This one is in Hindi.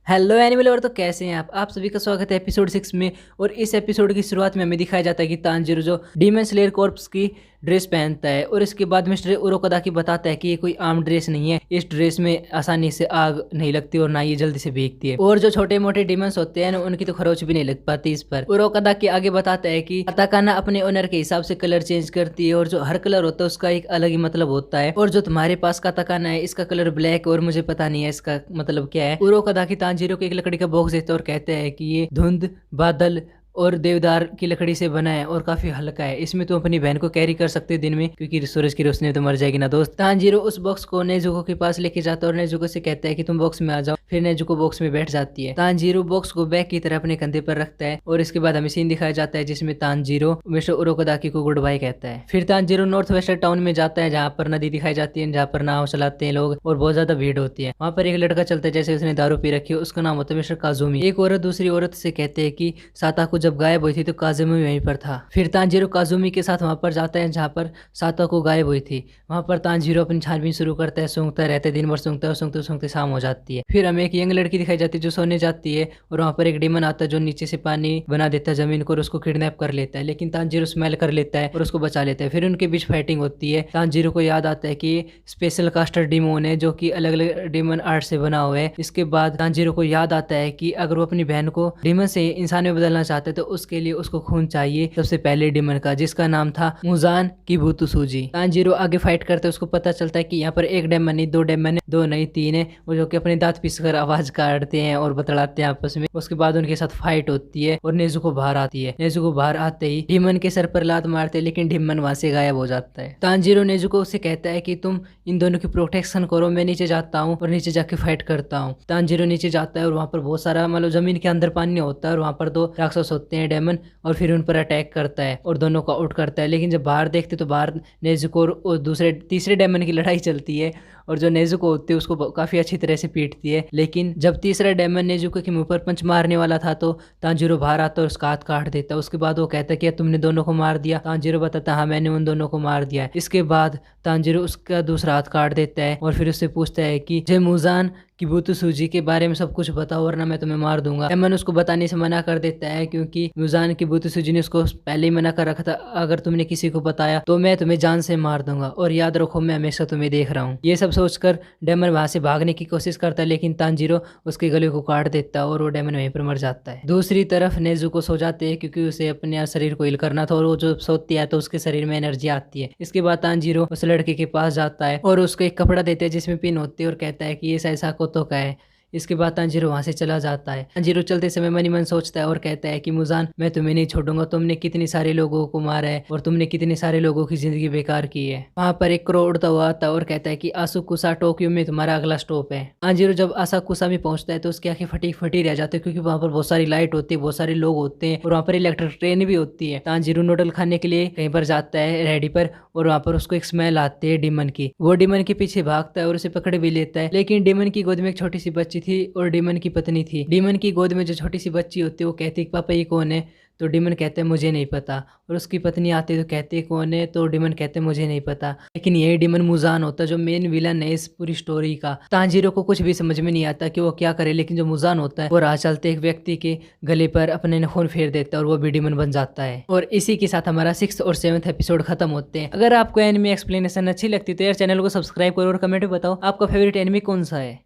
हेलो एनिमल और तो कैसे हैं आप सभी का स्वागत है एपिसोड 6 में। और इस एपिसोड की शुरुआत में हमें दिखाया जाता है कि तांजीरो जो डीमन स्लेयर कॉर्प्स की ड्रेस पहनता है और इसके बाद मिस्टर उरोकोदाकी बताता है कि ये कोई आम ड्रेस नहीं है, इस ड्रेस में आसानी से आग नहीं लगती और ना ये जल्दी से भीगती है। और जो छोटे मोटे डीमंस होते हैं ना उनकी तो खरोच भी नहीं लग पाती इस पर। उरोकोदाकी आगे बताता है कि अताकाना अपने ओनर के हिसाब से कलर चेंज करती है और जो हर कलर होता है उसका एक अलग ही मतलब होता है। और जो तुम्हारे पास का अताकाना है इसका कलर ब्लैक और मुझे पता नहीं है इसका मतलब क्या है। उरोकोदाकी तांजीरो को एक लकड़ी का बॉक्स देता है और कहते हैं कि ये धुंध, बादल और देवदार की लकड़ी से बना है और काफी हल्का है, इसमें तुम अपनी बहन को कैरी कर सकते हो दिन में, क्योंकि सूरज की रोशनी में तो मर जाएगी ना दोस्त। तांजीरो उस बॉक्स को नेजुको के पास लेके जाता है और नेजुको से कहता है कि तुम बॉक्स में आ जाओ। फिर नेजुको बॉक्स में बैठ जाती है। तांजीरो बॉक्स को बैग की तरह अपने कंधे पर रखता है और इसके बाद हमें सीन दिखाया जाता है जिसमें तांजीरो मिस्टर उरोकोदाकी को गुड बाय कहता है। फिर तांजीरो नॉर्थ वेस्टर्न टाउन में जाता है जहाँ पर नदी दिखाई जाती है, जहाँ पर नाव चलाते हैं लोग और बहुत ज्यादा भीड़ होती है। वहाँ पर एक लड़का चलता है जैसे उसने दारू पी रखी है, उसका नाम होता है मिस्टर काजुमी। एक औरत दूसरी औरत से कहते हैं कि साताको जब गायब हुई थी तो काजुमी वहीं पर था। फिर तांजीरो काजुमी के साथ वहां पर जाता है जहाँ पर साताको गायब हुई थी। वहां पर तांजीरो अपनी छानबीन शुरू करता है, सूंघता रहता है, दिन भर सूंघता है और सूंघते सूंघते शाम हो जाती है। फिर हमें एक यंग लड़की दिखाई जाती है जो सोने जाती है और वहां पर एक डीमन आता है जो नीचे से पानी बना देता है जमीन को और उसको किडनैप कर लेता है, लेकिन तांजीरो स्मेल कर लेता है और उसको बचा लेता है। फिर उनके बीच फाइटिंग होती है। तांजीरो को याद आता है कि स्पेशल कास्टर डीमोन है जो कि अलग अलग डीमन आर्ट से बना हुआ है। इसके बाद तांजीरो को याद आता है कि अगर वो अपनी बहन को डीमन से इंसान में बदलना चाहते तो उसके लिए उसको खून चाहिए सबसे पहले डीमन का, जिसका नाम था मुजान किबुत्सुजी। तांजीरो आगे फाइट करते उसको पता चलता है कि यहाँ पर एक डेमन नहीं, दो डेमन है, दो नहीं तीन है, वो जो कि अपने दांत पीस कर आवाज काटते हैं और बतलाते हैं आपस में। उसके बाद उनके साथ फाइट होती है और नेजुको बाहर आती है। नेजुको बाहर आते ही डीमन के सर पर लात मारते हैं, लेकिन डीमन वहां से गायब हो जाता है। तांजीरो नेजुको से कहता है कि तुम इन दोनों की प्रोटेक्शन करो, मैं नीचे जाता हूँ और नीचे जाके फाइट करता हूँ। तांजीरो नीचे जाता है और वहां पर बहुत सारा मतलब जमीन के अंदर पानी होता है और वहां पर दो राक्षस होते हैं डेमन, और फिर उन पर अटैक करता है और दोनों को आउट करता है। लेकिन जब बाहर देखते तो बाहर नेजुको और दूसरे तीसरे डेमन की लड़ाई चलती है और जो नेजुको होती है उसको काफी अच्छी तरह से पीटती है। लेकिन जब तीसरा डेमन नेजुको के मुंह पर पंच मारने वाला था तो तांजीरो बाहर आता है और उसका हाथ काट देता है। उसके बाद वो कहता है कि तुमने दोनों को मार दिया। तांजीरो बताता हाँ मैंने उन दोनों को मार दिया है। इसके बाद तांजीरो उसका दूसरा हाथ काट देता है और फिर उससे पूछता है कि जय मुजान किबुत्सुजी के बारे में सब कुछ बताओ वरना मैं तुम्हें मार दूंगा। डेमन उसको बताने से मना कर देता है क्योंकि मुजान किबुत्सुजी ने उसको पहले ही मना कर रखा था, अगर तुमने किसी को बताया तो मैं तुम्हें जान से मार दूंगा और याद रखो मैं हमेशा तुम्हें देख रहा हूँ। ये सब सोचकर डेमन वहां से भागने की कोशिश करता है, लेकिन तांजीरो उसके गले को काट देता है और वो डेमन वहीं पर मर जाता है। दूसरी तरफ नेजुको सो जाते हैं क्योंकि उसे अपने शरीर को हिल करना था और वो जो सोती है तो उसके शरीर में एनर्जी आती है। इसके बाद तांजीरो उस लड़के के पास जाता है और उसको एक कपड़ा देते हैं जिसमें पिन होती है और कहता है कि ये साइसाको का है। इसके बाद तांजीरो वहां से चला जाता है। तांजीरो चलते समय मन ही मन सोचता है और कहता है कि मुजान मैं तुम्हें नहीं छोड़ूंगा, तुमने कितने सारे लोगों को मारा है और तुमने कितने सारे लोगों की जिंदगी बेकार की है। वहां पर एक क्रो उड़ता हुआ आता है और कहता है कि आसाकुसा टोक्यो में तुम्हारा अगला स्टॉप है। तांजीरो जब आसाकुसा में पहुंचता है तो उसकी आंखें फटी फटी रह जाती है क्योंकि वहां पर बहुत सारी लाइट होती है, बहुत सारे लोग होते हैं और वहां पर इलेक्ट्रिक ट्रेन भी होती है। तांजीरो नूडल खाने के लिए कहीं पर जाता है रेडी पर और वहां पर उसको एक स्मेल आती है डीमन की। वो डीमन के पीछे भागता है और उसे पकड़ भी लेता है, लेकिन डीमन की गोद में एक छोटी सी बच्ची थी और डीमन की पत्नी थी। डीमन की गोद में जो छोटी सी बच्ची होती है वो कहती है पापा ये कौन है, तो डीमन कहते हैं मुझे नहीं पता। और उसकी पत्नी आती है तो कहती है कौन है, तो डीमन कहते हैं मुझे नहीं पता। लेकिन यही डीमन मुजान होता है जो मेन विलन है इस पूरी स्टोरी का। तांजीरो को कुछ भी समझ में नहीं आता कि वो क्या करे, लेकिन जो मुजान होता है वो राह चलते एक व्यक्ति के गले पर अपने खून फेर देता है और वो भी डीमन बन जाता है। और इसी के साथ हमारा 6th और 7th एपिसोड खत्म होते हैं। अगर आपको एनिमे एक्सप्लेनेशन अच्छी लगती है तो यार चैनल को सब्सक्राइब करो और कमेंट में बताओ आपका फेवरेट एनिमे कौन सा है।